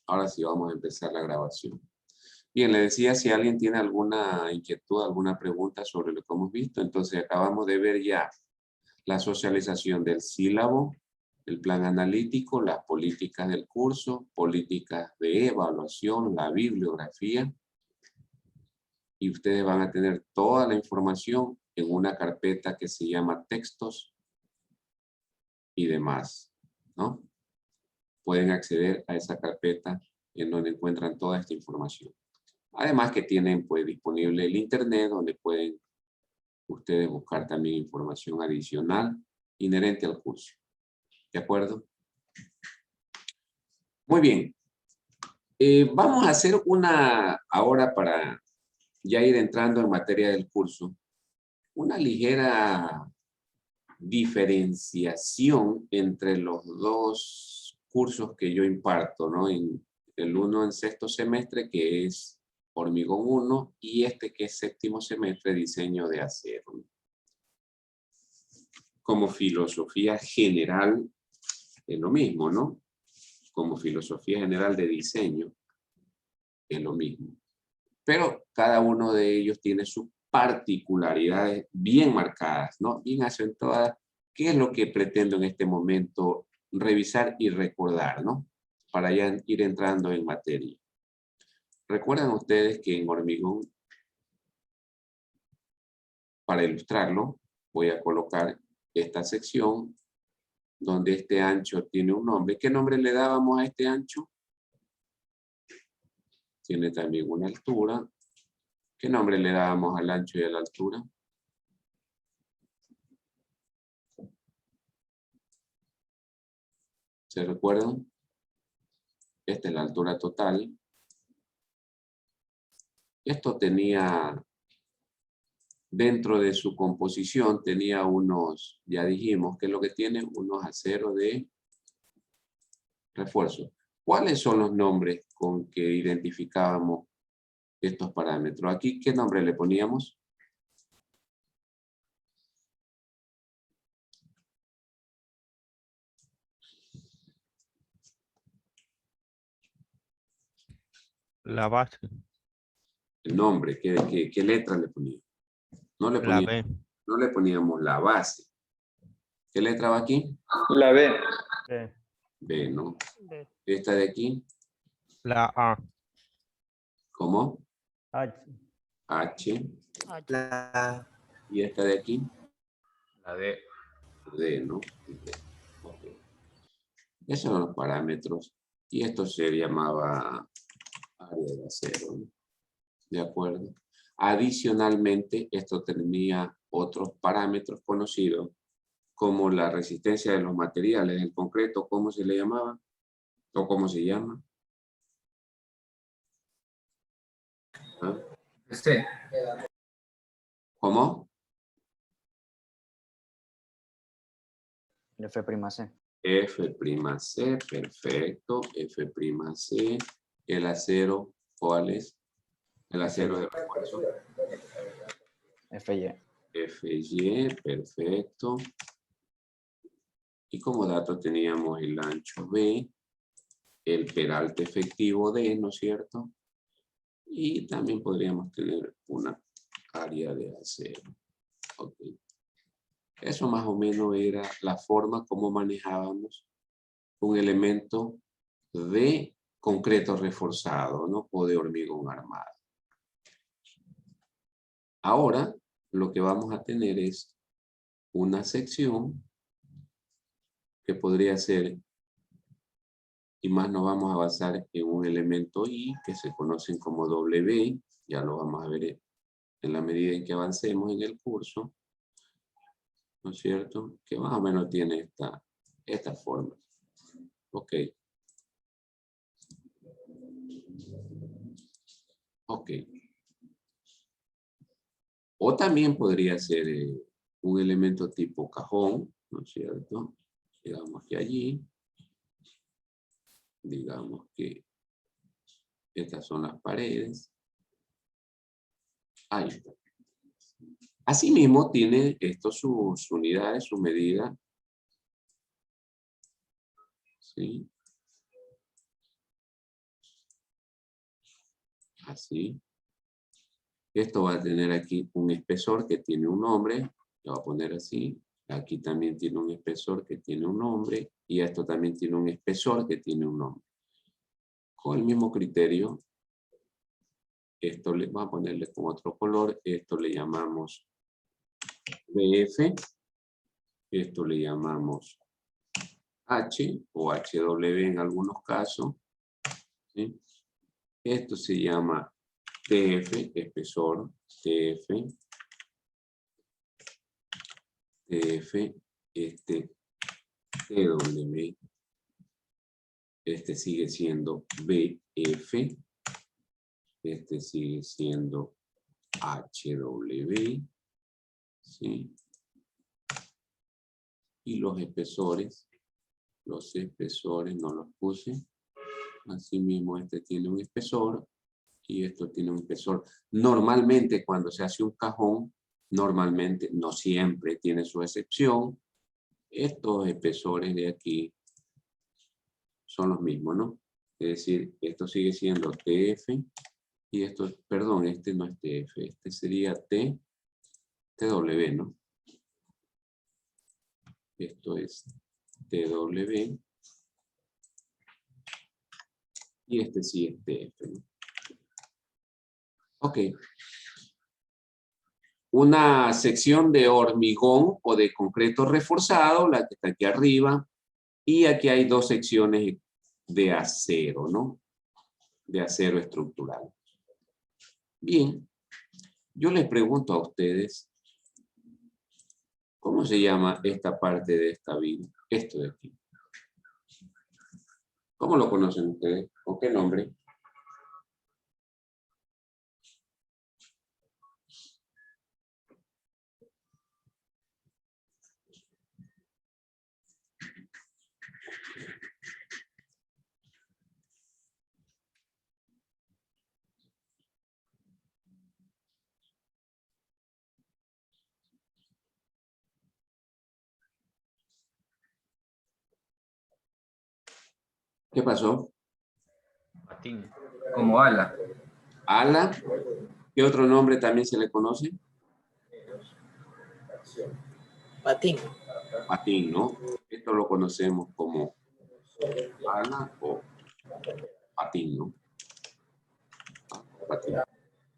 Ahora sí vamos a empezar la grabación. Bien, le decía si alguien tiene alguna inquietud, alguna pregunta sobre lo que hemos visto. Entonces acabamos de ver ya la socialización del sílabo, el plan analítico, las políticas del curso, políticas de evaluación, la bibliografía. Y ustedes van a tener toda la información en una carpeta que se llama textos y demás, ¿no? Pueden acceder a esa carpeta en donde encuentran toda esta información. Además que tienen pues disponible el internet donde pueden ustedes buscar también información adicional inherente al curso. ¿De acuerdo? Muy bien. Vamos a hacer ahora para ya ir entrando en materia del curso, una ligera diferenciación entre los dos cursos que yo imparto, ¿no? El uno en sexto semestre, que es Hormigón 1, y este que es séptimo semestre, Diseño de Acero. Como filosofía general, es lo mismo, ¿no? Como filosofía general de diseño, es lo mismo. Pero cada uno de ellos tiene sus particularidades bien marcadas, ¿no? Bien acentuadas. ¿Qué es lo que pretendo en este momento revisar y recordar, ¿no? Para ya ir entrando en materia. Recuerdan ustedes que en Hormigón, para ilustrarlo, voy a colocar esta sección donde este ancho tiene un nombre. ¿Qué nombre le dábamos a este ancho? Tiene también una altura. ¿Qué nombre le dábamos al ancho y a la altura? ¿Se recuerdan? Esta es la altura total. Esto tenía, dentro de su composición, tenía unos, ya dijimos, que es lo que tiene, unos aceros de refuerzo. ¿Cuáles son los nombres con que identificábamos estos parámetros? Aquí, ¿qué nombre le poníamos? La base. El nombre, ¿qué letra le poníamos? No le La poníamos, B. no le poníamos la base. ¿Qué letra va aquí? La B. B. B, ¿no? B. Esta de aquí, La A. ¿cómo? H. H. La, Y esta de aquí, la D. D, ¿no? D. Okay. Esos son los parámetros. Y esto se llamaba área de acero, ¿no? ¿De acuerdo? Adicionalmente, esto tenía otros parámetros conocidos como la resistencia de los materiales. El concreto, ¿cómo se le llamaba? ¿O cómo se llama? ¿Ah? C. ¿Cómo? F''C. F'C, perfecto. F'C. El acero, ¿cuál es? El acero de refuerzo. FY. Fy, perfecto. Y como dato teníamos el ancho B, el peralte efectivo D, ¿no es cierto? Y también podríamos tener una área de acero. Ok. Eso más o menos era la forma como manejábamos un elemento de concreto reforzado, ¿no? O de hormigón armado. Ahora lo que vamos a tener es una sección que podría ser, y más nos vamos a basar en un elemento I que se conocen como W, ya lo vamos a ver en la medida en que avancemos en el curso, ¿no es cierto? Que más o menos tiene esta forma. Ok. Ok. O también podría ser un elemento tipo cajón, ¿no es cierto? Digamos que allí, digamos que estas son las paredes. Ahí está. Asimismo, tiene esto sus unidades, su medida. ¿Sí? Así. Esto va a tener aquí un espesor que tiene un nombre. Lo voy a poner así. Aquí también tiene un espesor que tiene un nombre. Y esto también tiene un espesor que tiene un nombre. Con el mismo criterio, esto le vamos a ponerle con otro color. Esto le llamamos BF. Esto le llamamos H o HW en algunos casos. ¿Sí? Esto se llama TF, espesor, TF. TF, TW. Este sigue siendo BF. Este sigue siendo HW. ¿Sí? Y los espesores no los puse. Asimismo, este tiene un espesor y esto tiene un espesor. Normalmente, cuando se hace un cajón, normalmente, no siempre, tiene su excepción. Estos espesores de aquí son los mismos, ¿no? Es decir, esto sigue siendo TF y esto, perdón, este no es TF, este sería TW, ¿no? Esto es TW y este sí es TF, ¿no? Ok. Una sección de hormigón o de concreto reforzado, la que está aquí arriba, y aquí hay dos secciones de acero, ¿no? De acero estructural. Bien, yo les pregunto a ustedes, ¿cómo se llama esta parte de esta viga? Esto de aquí. ¿Cómo lo conocen ustedes? ¿Con qué nombre? ¿Qué pasó? Patín. Como ala. Ala. ¿Qué otro nombre también se le conoce? Patín. Patín, ¿no? Esto lo conocemos como ala o patín, ¿no? Patín.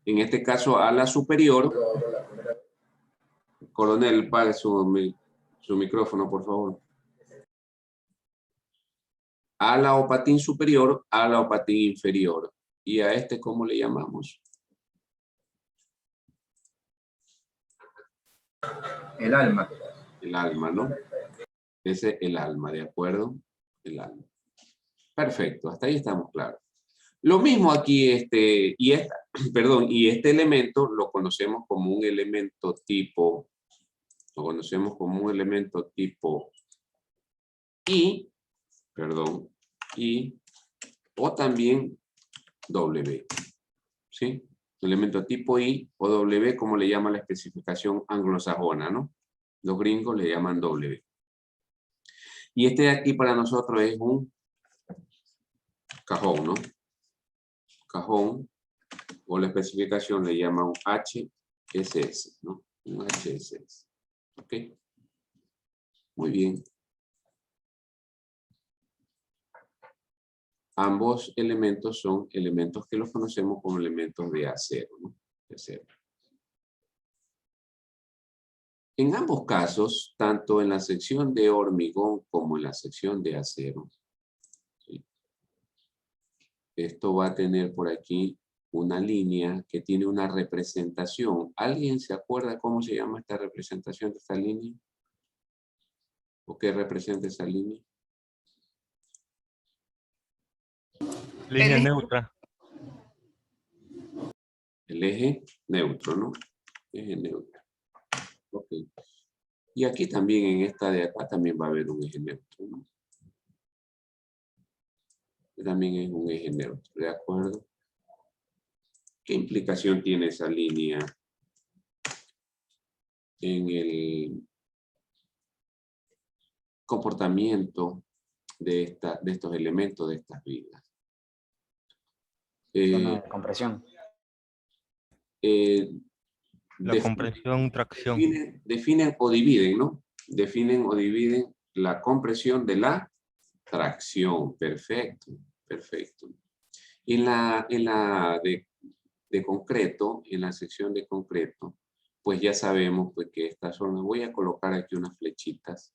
En este caso, ala superior. Coronel, pague su micrófono, por favor. Ala o patín superior, ala o patín inferior. ¿Y a este cómo le llamamos? El alma. El alma, ¿no? Ese es el alma, ¿de acuerdo? El alma. Perfecto, hasta ahí estamos claros. Lo mismo aquí, perdón, y este elemento lo conocemos como un elemento tipo, I, perdón, I, o también W, ¿sí? Elemento tipo I o W, como le llama la especificación anglosajona, ¿no? Los gringos le llaman W. Y este de aquí para nosotros es un cajón, ¿no? Cajón, o la especificación le llama un HSS, ¿no? Un HSS. ¿Ok? Muy bien. Ambos elementos son elementos que los conocemos como elementos de acero, ¿no? De acero. En ambos casos, tanto en la sección de hormigón como en la sección de acero, ¿sí? Esto va a tener por aquí una línea que tiene una representación. ¿Alguien se acuerda cómo se llama esta representación de esta línea? ¿O qué representa esa línea? Línea neutra. El eje neutro, ¿no? Eje neutro. Ok. Y aquí también, en esta de acá, también va a haber un eje neutro, ¿no? También es un eje neutro, ¿de acuerdo? ¿Qué implicación tiene esa línea en el comportamiento de estos elementos, de estas vigas? Zona de compresión. eh, La compresión, tracción. definen o dividen, ¿no? Definen o dividen la compresión de la tracción. Perfecto, perfecto. En la de concreto, en la sección de concreto, pues ya sabemos pues, que esta zona, voy a colocar aquí unas flechitas.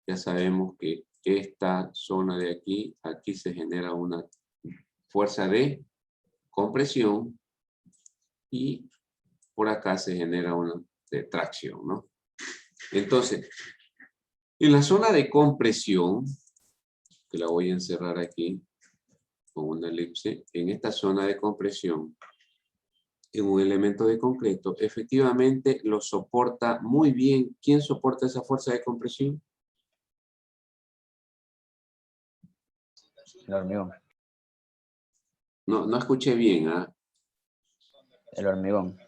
Ya sabemos que esta zona de aquí, aquí se genera una fuerza de compresión y por acá se genera una de tracción, ¿no? Entonces, en la zona de compresión, que la voy a encerrar aquí con una elipse, en esta zona de compresión, en un elemento de concreto, efectivamente lo soporta muy bien. ¿Quién soporta esa fuerza de compresión? El hormigón. No escuché bien, ¿ah? El hormigón.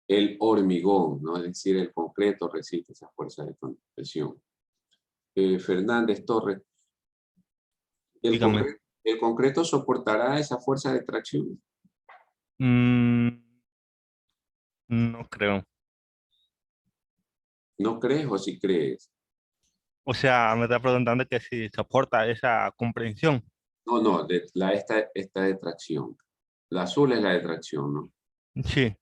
El hormigón, ¿no? Es decir, el concreto resiste esa fuerza de compresión. Fernández Torres, Dígame. ¿el concreto soportará esa fuerza de tracción? Mm, no creo. ¿No crees o sí crees? O sea, me está preguntando que si soporta esa comprensión. No, esta de tracción. La azul es la de tracción, ¿no? Sí,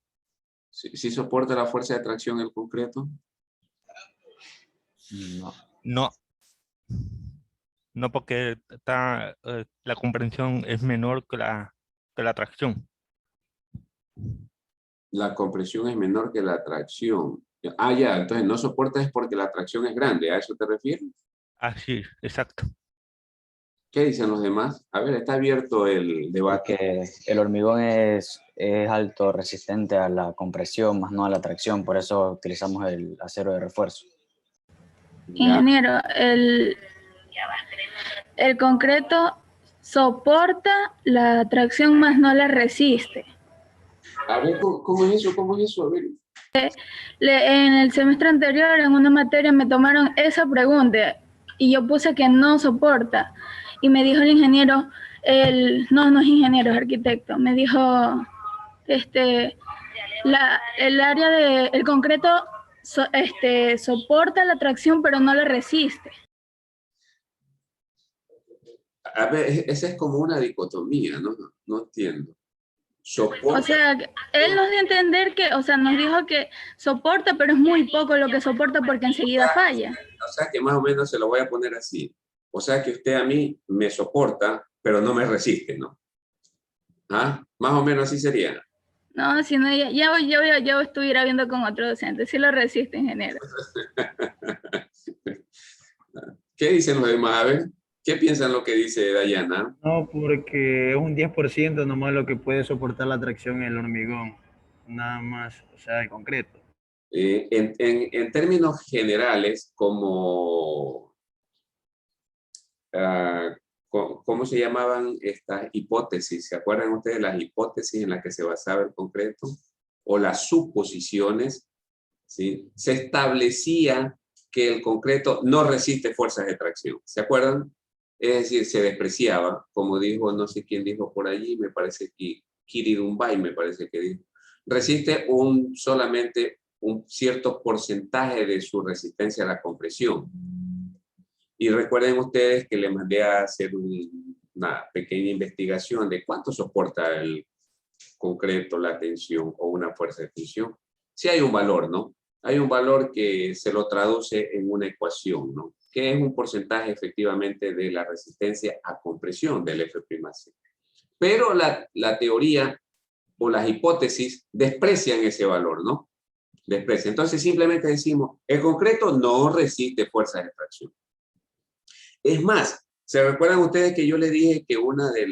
¿Sí soporta la fuerza de tracción el concreto? No. no. No porque está, la comprensión es menor que la tracción. La compresión es menor que la tracción. Ah, ya, entonces no soporta es porque la tracción es grande. ¿A eso te refieres? Así, exacto. ¿Qué dicen los demás? A ver, está abierto el debate. Porque el hormigón es alto resistente a la compresión, más no a la tracción, por eso utilizamos el acero de refuerzo. Ya. Ingeniero, el concreto soporta la tracción, más no la resiste. A ver, ¿cómo es eso? ¿Cómo es eso? A ver. En el semestre anterior, en una materia, me tomaron esa pregunta y yo puse que no soporta. Y me dijo el ingeniero, no es ingeniero, es arquitecto, me dijo, el área del concreto soporta la tracción, pero no la resiste. A ver, esa es como una dicotomía, ¿no? No entiendo. O sea, él nos dio a entender que, o sea, nos dijo que soporta, pero es muy poco lo que soporta porque enseguida falla. O sea que más o menos se lo voy a poner así. O sea que usted a mí me soporta, pero no me resiste, ¿no? ¿Ah? Más o menos así sería. No, si no, ya estuviera viendo con otro docente. Sí lo resiste, ingeniero. ¿Qué dicen los demás? A ver, ¿qué piensan lo que dice Dayana? No, porque es un 10% nomás lo que puede soportar la tracción en el hormigón, nada más, o sea, el concreto. En términos generales, como, ah, ¿cómo se llamaban estas hipótesis? ¿Se acuerdan ustedes de las hipótesis en las que se basaba el concreto? O las suposiciones, ¿sí? Se establecía que el concreto no resiste fuerzas de tracción. ¿Se acuerdan? Es decir, se despreciaba, como dijo, no sé quién dijo por allí, me parece que Kiridumbay me parece que dijo. Resiste solamente un cierto porcentaje de su resistencia a la compresión. Y recuerden ustedes que le mandé a hacer una pequeña investigación de cuánto soporta el concreto, la tensión o una fuerza de tensión. Sí hay un valor, ¿no? Hay un valor que se lo traduce en una ecuación, ¿no? Que es un porcentaje efectivamente de la resistencia a compresión del F''. Pero la teoría o las hipótesis desprecian ese valor, ¿no? Desprecian. Entonces simplemente decimos, el concreto no resiste fuerzas de tracción. Es más, ¿se recuerdan ustedes que yo les dije que una de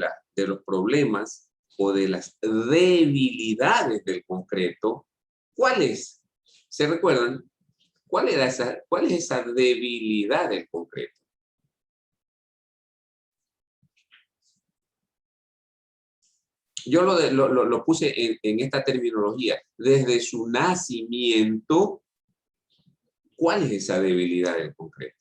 los problemas o de las debilidades del concreto, ¿cuál es? ¿Se recuerdan? ¿Cuál es esa debilidad del concreto? Yo lo puse en esta terminología. Desde su nacimiento, ¿cuál es esa debilidad del concreto?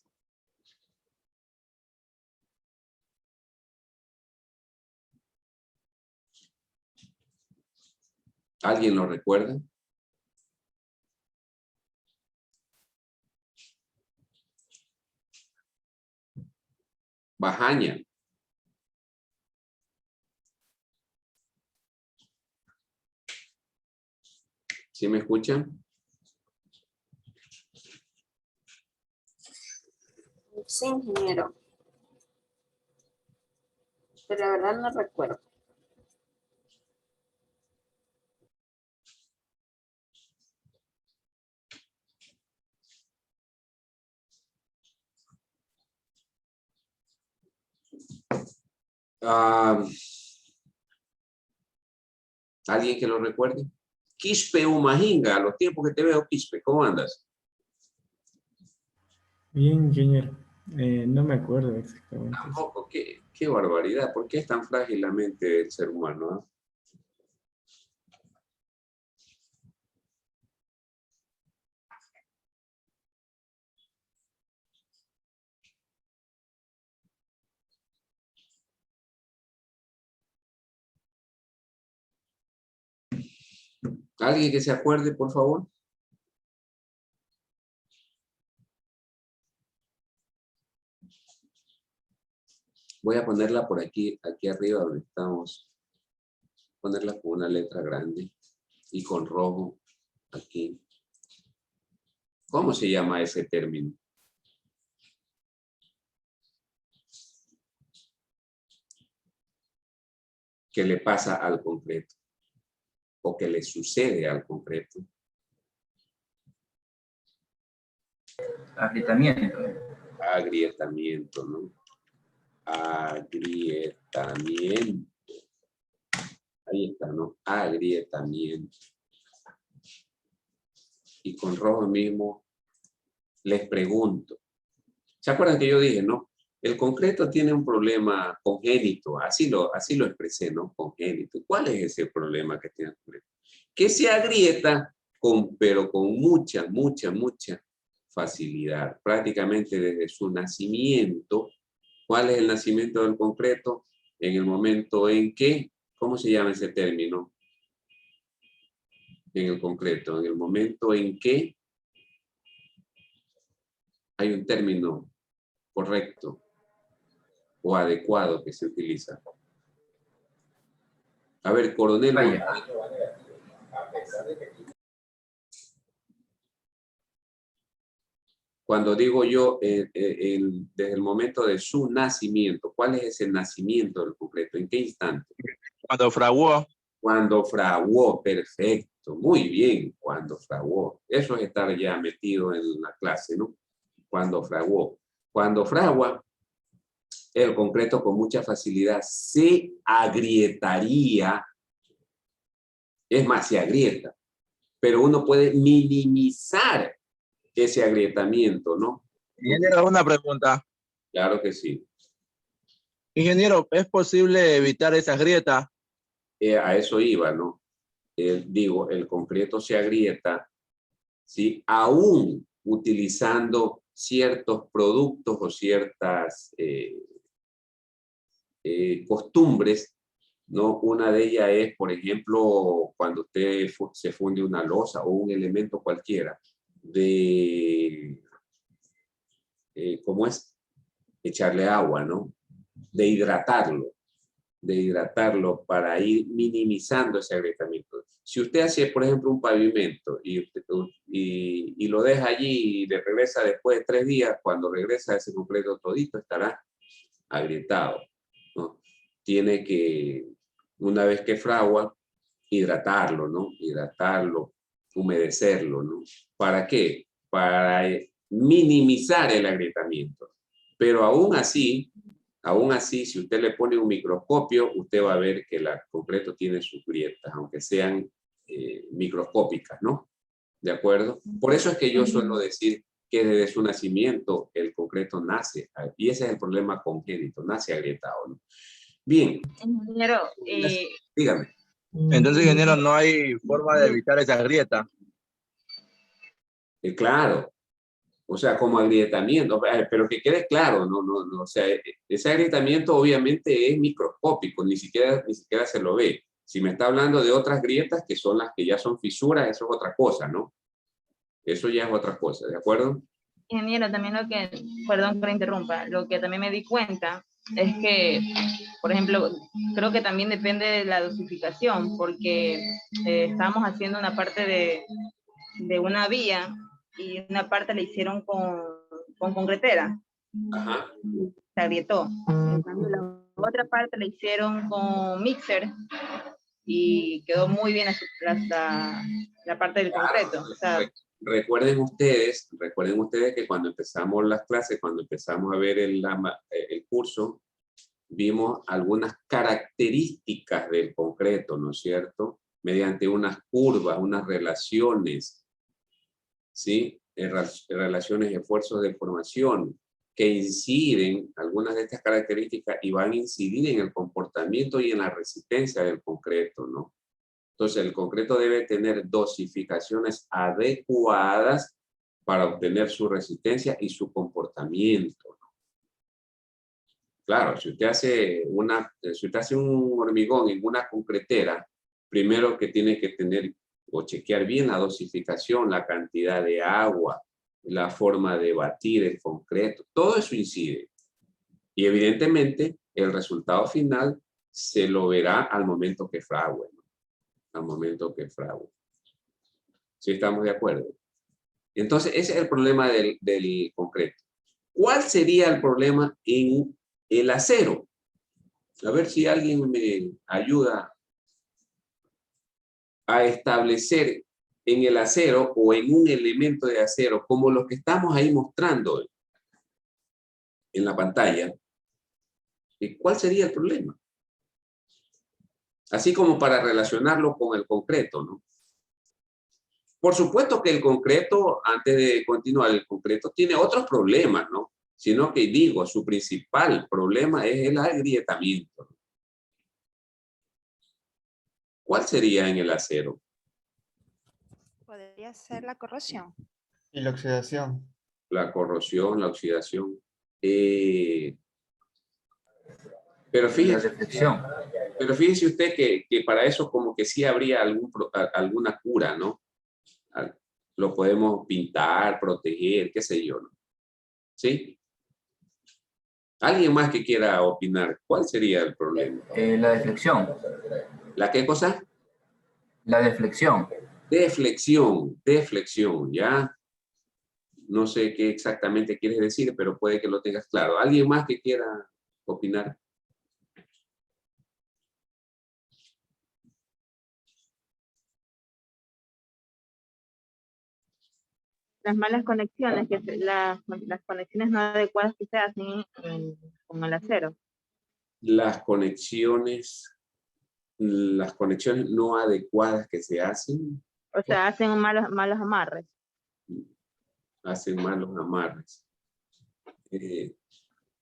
¿Alguien lo recuerda? Bajaña. ¿Sí me escuchan? Sí, ingeniero. Pero la verdad no recuerdo. ¿Alguien que lo recuerde? Quispe Umajinga, a los tiempos que te veo, Quispe, ¿cómo andas? Bien, ingeniero. No me acuerdo exactamente. Tampoco, qué barbaridad. ¿Por qué es tan frágil la mente del ser humano? ¿Ah? ¿Alguien que se acuerde, por favor? Voy a ponerla por aquí arriba donde estamos. Ponerla con una letra grande y con rojo aquí. ¿Cómo se llama ese término? ¿Qué le pasa al concreto? ¿O qué le sucede al concreto? Agrietamiento. Agrietamiento, ¿no? Agrietamiento. Ahí está, ¿no? Agrietamiento. Y con rojo mismo les pregunto. ¿Se acuerdan que yo dije, no? El concreto tiene un problema congénito, así lo expresé, ¿no? Congénito. ¿Cuál es ese problema que tiene el concreto? Que se agrieta, pero con mucha facilidad. Prácticamente desde su nacimiento. ¿Cuál es el nacimiento del concreto? En el momento en que, ¿cómo se llama ese término? En el concreto, en el momento en que hay un término correcto o adecuado que se utiliza. A ver, coronel. Vaya. Cuando digo yo, desde el momento de su nacimiento, ¿cuál es ese nacimiento del concreto? ¿En qué instante? Cuando fraguó. Cuando fraguó, perfecto, muy bien, cuando fraguó. Eso es estar ya metido en la clase, ¿no? Cuando fraguó. Cuando fragua, el concreto con mucha facilidad se agrietaría. Es más, se agrieta. Pero uno puede minimizar ese agrietamiento, ¿no? Ingeniero, una pregunta. Claro que sí. Ingeniero, ¿es posible evitar esas grietas? A eso iba, ¿no? Digo, el concreto se agrieta, ¿sí? Aún utilizando ciertos productos o ciertas costumbres, ¿no? Una de ellas es, por ejemplo, cuando usted se funde una losa o un elemento cualquiera, de, ¿cómo es? Echarle agua, ¿no? De hidratarlo para ir minimizando ese agrietamiento. Si usted hace, por ejemplo, un pavimento y lo deja allí y le regresa después de 3 días, cuando regresa ese concreto todito estará agrietado, ¿no? Tiene que, una vez que fragua, hidratarlo, ¿no? Hidratarlo, humedecerlo, ¿no? ¿Para qué? Para minimizar el agrietamiento. Pero aún así, si usted le pone un microscopio, usted va a ver que el concreto tiene sus grietas, aunque sean microscópicas, ¿no? ¿De acuerdo? Por eso es que yo suelo decir que desde su nacimiento el concreto nace, y ese es el problema congénito, nace agrietado, ¿no? Bien. Ingeniero, Dígame. Entonces, ingeniero, no hay forma de evitar esas grietas. Claro. O sea, como agrietamiento, pero que quede claro, no, o sea, ese agrietamiento obviamente es microscópico, ni siquiera se lo ve. Si me está hablando de otras grietas que son las que ya son fisuras, eso es otra cosa, ¿no? Eso ya es otra cosa, ¿de acuerdo? Ingeniero, también perdón que lo interrumpa, lo que también me di cuenta es que, por ejemplo, creo que también depende de la dosificación, porque estábamos haciendo una parte de una vía y una parte la hicieron con concretera. Ajá. Se agrietó. En cambio, la otra parte la hicieron con mixer y quedó muy bien la parte del concreto. O sea, Recuerden ustedes que cuando empezamos las clases, cuando empezamos a ver el curso, vimos algunas características del concreto, ¿no es cierto? Mediante unas curvas, unas relaciones, ¿sí? Relaciones y esfuerzos de formación que inciden, algunas de estas características, y van a incidir en el comportamiento y en la resistencia del concreto, ¿no? Entonces, el concreto debe tener dosificaciones adecuadas para obtener su resistencia y su comportamiento, ¿no? Claro, si usted hace un hormigón en una concretera, primero que tiene que tener o chequear bien la dosificación, la cantidad de agua, la forma de batir el concreto, todo eso incide. Y evidentemente, el resultado final se lo verá al momento que frague, ¿no? Al momento que frague. ¿Sí estamos de acuerdo? Entonces, ese es el problema del concreto. ¿Cuál sería el problema en el acero? A ver si alguien me ayuda a establecer en el acero o en un elemento de acero, como los que estamos ahí mostrando en la pantalla. ¿Cuál sería el problema? Así como para relacionarlo con el concreto, ¿no? Por supuesto que el concreto, antes de continuar, el concreto tiene otros problemas, ¿no? Sino que digo, su principal problema es el agrietamiento. ¿Cuál sería en el acero? Podría ser la corrosión. Y la oxidación. La corrosión, la oxidación. Pero fíjese usted que para eso como que sí habría alguna cura, ¿no? Lo podemos pintar, proteger, qué sé yo, ¿no? ¿Sí? ¿Alguien más que quiera opinar? ¿Cuál sería el problema? La deflexión. ¿La qué cosa? La deflexión. Deflexión, ¿ya? No sé qué exactamente quieres decir, pero puede que lo tengas claro. ¿Alguien más que quiera opinar? las malas conexiones, las conexiones no adecuadas que se hacen con el acero. Las conexiones no adecuadas que se hacen. O sea, hacen malos amarres. Hacen malos amarres.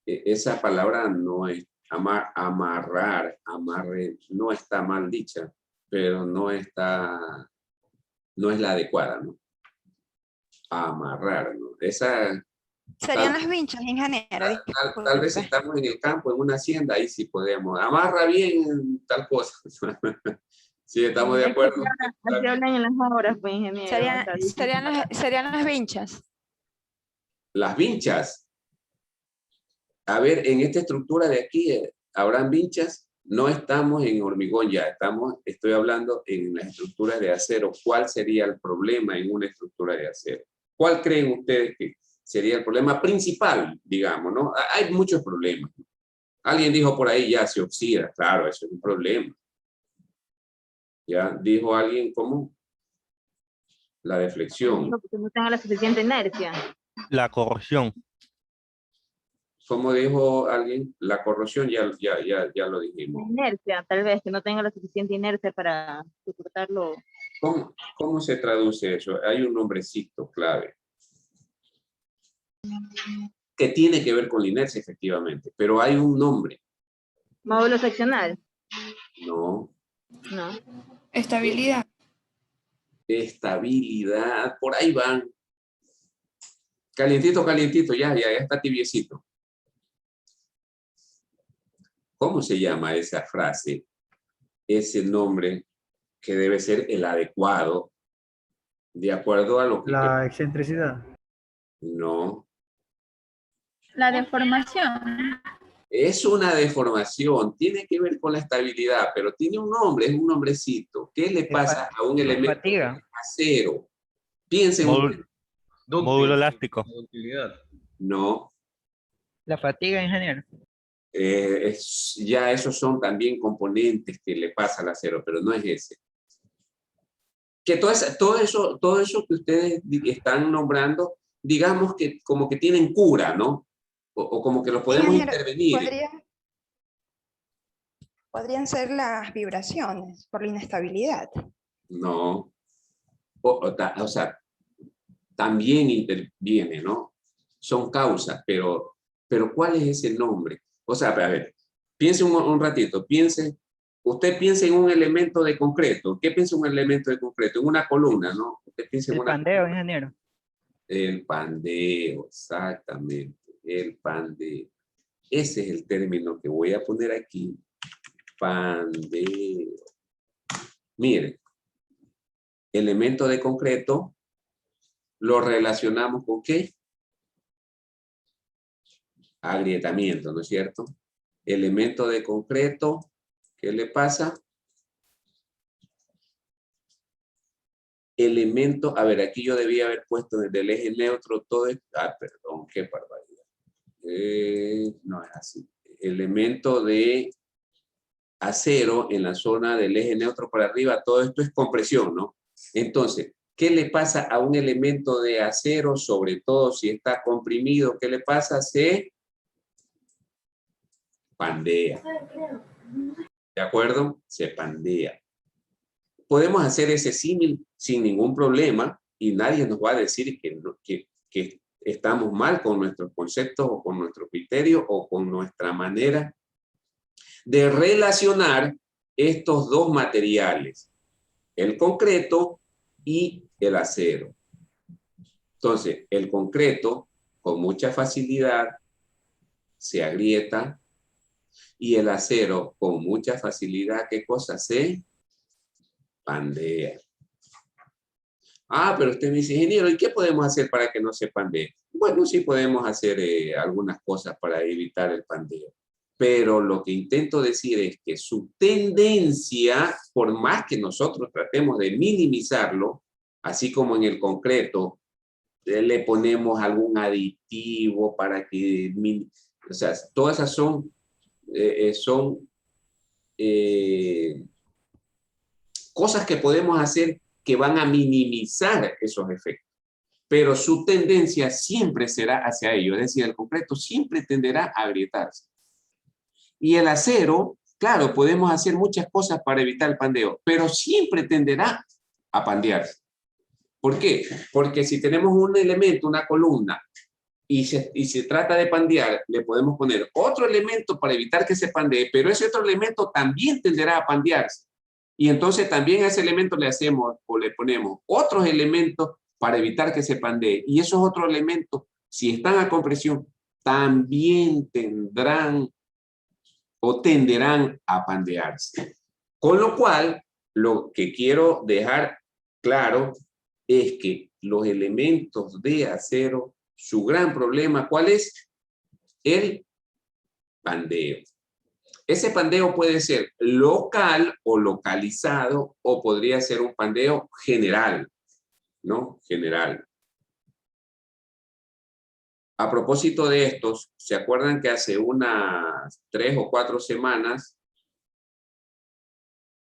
Esa palabra no es amarrar, amarre, no está mal dicha, pero no es la adecuada, ¿no? Amarrar, ¿no? Esa... Serían las vinchas, ingeniero. Tal vez estamos en el campo, en una hacienda, ahí sí podemos. Amarra bien tal cosa. Sí, estamos de acuerdo. Así hablan en las obras, pues, ingeniero. Serían las vinchas. Las vinchas. A ver, en esta estructura de aquí, ¿habrán vinchas? No estamos en hormigón ya, estoy hablando en las estructuras de acero. ¿Cuál sería el problema en una estructura de acero? ¿Cuál creen ustedes que sería el problema principal, digamos, ¿no? Hay muchos problemas. Alguien dijo por ahí, ya se oxida. Claro, eso es un problema. Ya dijo alguien, ¿cómo? La deflexión. No, porque no tenga la suficiente inercia. La corrosión. ¿Cómo dijo alguien? La corrosión, ya lo dijimos. Inercia, tal vez, que no tenga la suficiente inercia para soportarlo. ¿Cómo se traduce eso? Hay un nombrecito clave que tiene que ver con la inercia, efectivamente, pero hay un nombre. ¿Módulo seccional? No. No. Estabilidad. Estabilidad, por ahí van. Calientito, calientito, ya está tibiecito. ¿Cómo se llama esa frase? ese nombre que debe ser el adecuado de acuerdo a lo que... La excentricidad. No, La deformación. es una deformación, tiene que ver con la estabilidad, pero tiene un nombre, es un nombrecito. ¿Qué le pasa a un elemento Fatiga. de acero? Piensen, Módulo elástico. no, La fatiga, ingeniero. ya esos son también componentes que le pasa al acero, pero no es ese. Que todo eso que ustedes están nombrando, digamos que como que tienen cura, ¿no? O como que los podemos Ingeniero, intervenir. podrían ser las vibraciones por la inestabilidad. No. O sea, también interviene, ¿no? Son causas, pero ¿cuál es ese nombre? O sea, a ver, piense un ratito, usted piensa en un elemento de concreto. ¿Qué piensa en un elemento de concreto? En una columna, ¿no? Usted piensa en El una pandeo, ingeniero. El pandeo, exactamente, el pandeo. Ese es el término que voy a poner aquí, pandeo. Miren, elemento de concreto, lo relacionamos con ¿qué? Agrietamiento, ¿no es cierto? Elemento de concreto, ¿qué le pasa? Elemento, a ver, aquí yo debía haber puesto desde el eje neutro todo esto. Perdón, qué barbaridad. No es así. Elemento de acero en la zona del eje neutro para arriba, todo esto es compresión, ¿no? Entonces, ¿qué le pasa a un elemento de acero, sobre todo si está comprimido? ¿Qué le pasa? Se pandea. ¿De acuerdo? Se pandea. Podemos hacer ese símil sin ningún problema y nadie nos va a decir que estamos mal con nuestros conceptos o con nuestro criterio o con nuestra manera de relacionar estos dos materiales, el concreto y el acero. Entonces, el concreto con mucha facilidad se agrieta y el acero con mucha facilidad, ¿qué cosa se pandea? Pero usted me dice, ingeniero, ¿y qué podemos hacer para que no se pandee? Bueno, sí podemos hacer algunas cosas para evitar el pandeo. Pero lo que intento decir es que su tendencia, por más que nosotros tratemos de minimizarlo, así como en el concreto, le ponemos algún aditivo para que... O sea, todas esas son cosas que podemos hacer que van a minimizar esos efectos. Pero su tendencia siempre será hacia ello. Es decir, el concreto siempre tenderá a agrietarse. Y el acero, claro, podemos hacer muchas cosas para evitar el pandeo, pero siempre tenderá a pandearse. ¿Por qué? Porque si tenemos un elemento, una columna, y se trata de pandear, le podemos poner otro elemento para evitar que se pandee, pero ese otro elemento también tenderá a pandearse. Y entonces también a ese elemento le hacemos o le ponemos otros elementos para evitar que se pandee. Y esos otros elementos, si están a compresión, también tendrán o tenderán a pandearse. Con lo cual, lo que quiero dejar claro es que los elementos de acero, su gran problema, ¿cuál es? El pandeo. Ese pandeo puede ser local o localizado o podría ser un pandeo general, ¿no? General. A propósito de estos, ¿se acuerdan que hace unas 3 o 4 semanas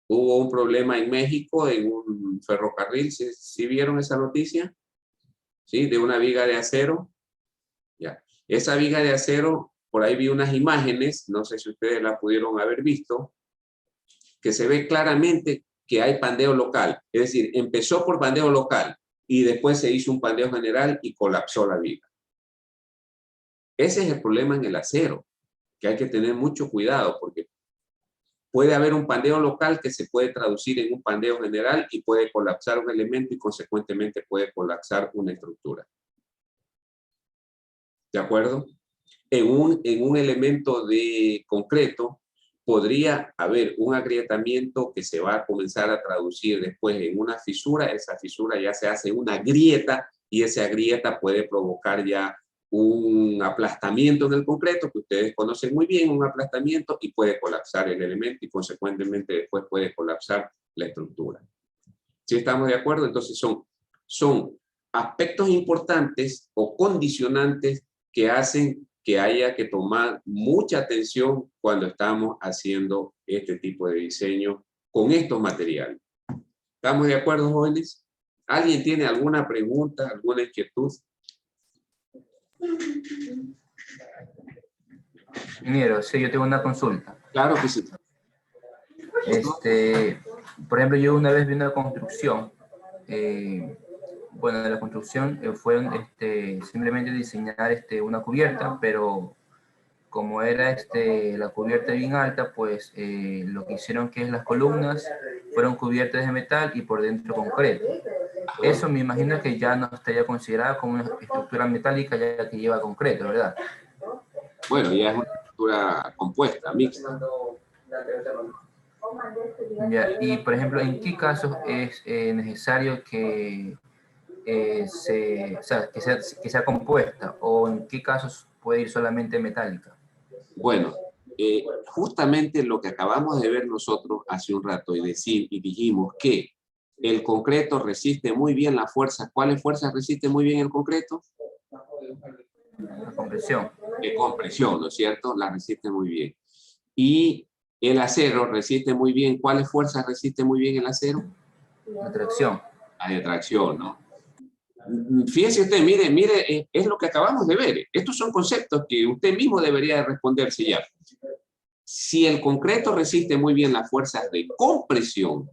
hubo un problema en México en un ferrocarril? ¿Sí vieron esa noticia? ¿Sí? De una viga de acero. Ya. Esa viga de acero, por ahí vi unas imágenes, no sé si ustedes la pudieron haber visto, que se ve claramente que hay pandeo local. Es decir, empezó por pandeo local y después se hizo un pandeo general y colapsó la viga. Ese es el problema en el acero, que hay que tener mucho cuidado porque puede haber un pandeo local que se puede traducir en un pandeo general y puede colapsar un elemento y consecuentemente puede colapsar una estructura. ¿De acuerdo? En un elemento de concreto podría haber un agrietamiento que se va a comenzar a traducir después en una fisura. Esa fisura ya se hace una grieta y esa grieta puede provocar ya un aplastamiento en el concreto, que ustedes conocen muy bien, un aplastamiento, y puede colapsar el elemento y consecuentemente después puede colapsar la estructura. ¿Sí estamos de acuerdo? Entonces son aspectos importantes o condicionantes que hacen que haya que tomar mucha atención cuando estamos haciendo este tipo de diseño con estos materiales. ¿Estamos de acuerdo, jóvenes? ¿Alguien tiene alguna pregunta, alguna inquietud? Ingeniero, sí, yo tengo una consulta. Claro que sí. Por ejemplo, yo una vez vi una construcción. Bueno, la construcción fue simplemente diseñar una cubierta, pero como era la cubierta bien alta, pues lo que hicieron que es las columnas fueron cubiertas de metal y por dentro concreto. Eso me imagino que ya no estaría considerado como una estructura metálica ya que lleva concreto, ¿verdad? Bueno, ya es una estructura compuesta, mixta. Ya, y por ejemplo, ¿en qué casos es necesario que sea compuesta, o en qué casos puede ir solamente metálica? Bueno, justamente lo que acabamos de ver nosotros hace un rato y dijimos que el concreto resiste muy bien las fuerzas. ¿Cuáles fuerzas resiste muy bien el concreto? La compresión. Compresión, ¿no es cierto? La resiste muy bien. Y el acero resiste muy bien. ¿Cuáles fuerzas resiste muy bien el acero? La tracción. La de tracción, ¿no? Fíjese usted, mire, es lo que acabamos de ver. Estos son conceptos que usted mismo debería de responderse ya. Si el concreto resiste muy bien las fuerzas de compresión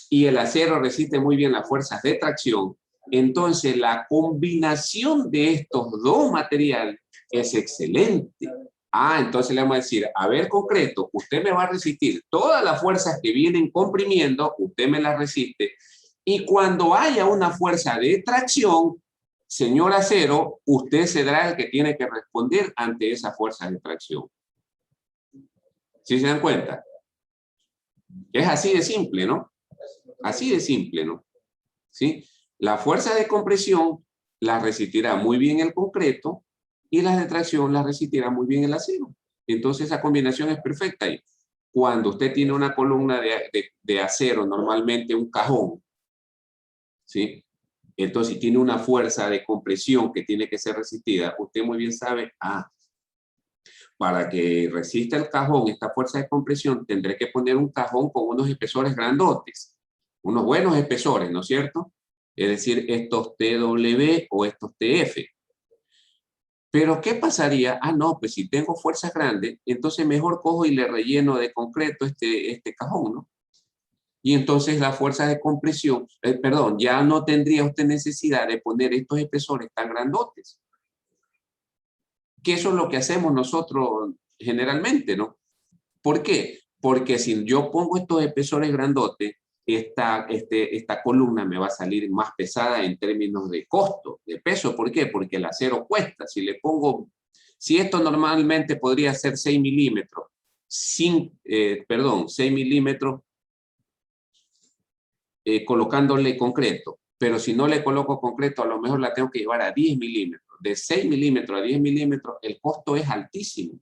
y el acero resiste muy bien las fuerzas de tracción, entonces la combinación de estos dos materiales es excelente. Entonces le vamos a decir, a ver, concreto, usted me va a resistir todas las fuerzas que vienen comprimiendo, usted me las resiste, y cuando haya una fuerza de tracción, señor acero, usted será el que tiene que responder ante esa fuerza de tracción. ¿Sí se dan cuenta? Es así de simple, ¿no? Así de simple, ¿no? ¿Sí? La fuerza de compresión la resistirá muy bien el concreto y la de tracción la resistirá muy bien el acero. Entonces esa combinación es perfecta. Y cuando usted tiene una columna de acero, normalmente un cajón, ¿sí? Entonces, si tiene una fuerza de compresión que tiene que ser resistida, usted muy bien sabe, para que resista el cajón, esta fuerza de compresión, tendré que poner un cajón con unos espesores grandotes, unos buenos espesores, ¿no es cierto? Es decir, estos TW o estos TF. Pero, ¿qué pasaría? No, pues si tengo fuerzas grandes, entonces mejor cojo y le relleno de concreto este cajón, ¿no? Y entonces la fuerza de compresión, ya no tendría usted necesidad de poner estos espesores tan grandotes. Que eso es lo que hacemos nosotros generalmente, ¿no? ¿Por qué? Porque si yo pongo estos espesores grandotes, esta columna me va a salir más pesada en términos de costo, de peso. ¿Por qué? Porque el acero cuesta. Si esto normalmente podría ser 6 milímetros, 6 milímetros, colocándole concreto, pero si no le coloco concreto, a lo mejor la tengo que llevar a 10 milímetros. De 6 milímetros a 10 milímetros, el costo es altísimo.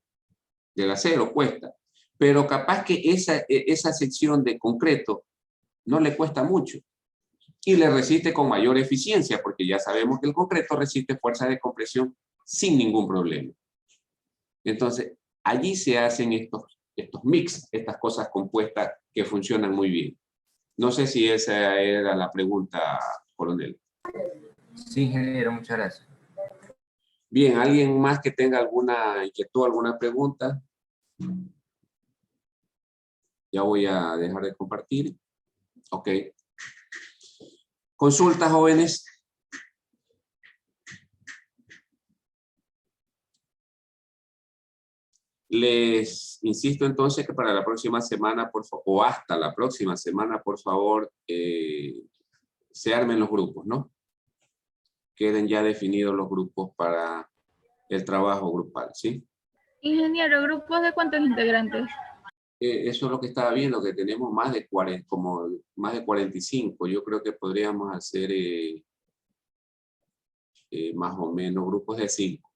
Del acero cuesta. Pero capaz que esa sección de concreto no le cuesta mucho. Y le resiste con mayor eficiencia, porque ya sabemos que el concreto resiste fuerza de compresión sin ningún problema. Entonces, allí se hacen estos mix, estas cosas compuestas que funcionan muy bien. No sé si esa era la pregunta, coronel. Sí, ingeniero, muchas gracias. Bien, ¿alguien más que tenga alguna inquietud, alguna pregunta? Ya voy a dejar de compartir. Ok. Consulta, jóvenes. Les insisto entonces que para la próxima semana, por favor, o hasta la próxima semana, por favor, se armen los grupos, ¿no? Queden ya definidos los grupos para el trabajo grupal, ¿sí? Ingeniero, ¿grupos de cuántos integrantes? Eso es lo que estaba viendo, que tenemos más de 40, como más de 45. Yo creo que podríamos hacer más o menos grupos de 5.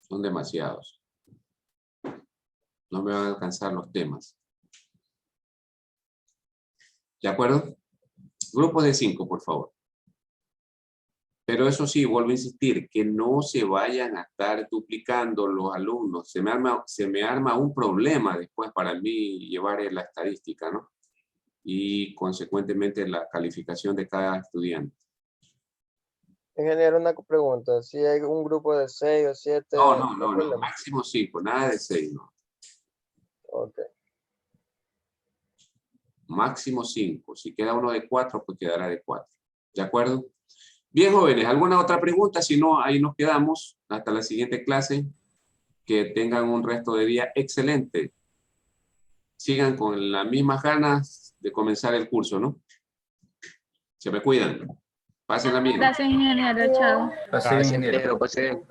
Son demasiados. No me van a alcanzar los temas. ¿De acuerdo? Grupos de 5, por favor. Pero eso sí, vuelvo a insistir, que no se vayan a estar duplicando los alumnos. Se me arma un problema después para mí llevar la estadística, ¿no? Y consecuentemente la calificación de cada estudiante. Ingeniero, una pregunta. Si hay un grupo de 6 o 7... No, máximo 5, nada de 6, no. Ok. Máximo 5. Si queda uno de 4, pues quedará de 4. ¿De acuerdo? Bien, jóvenes, ¿alguna otra pregunta? Si no, ahí nos quedamos hasta la siguiente clase. Que tengan un resto de día excelente. Sigan con las mismas ganas de comenzar el curso, ¿no? Se me cuidan. Pásenla bien. Gracias, ingeniero. Chao. Pasé, ingeniero. Pasé.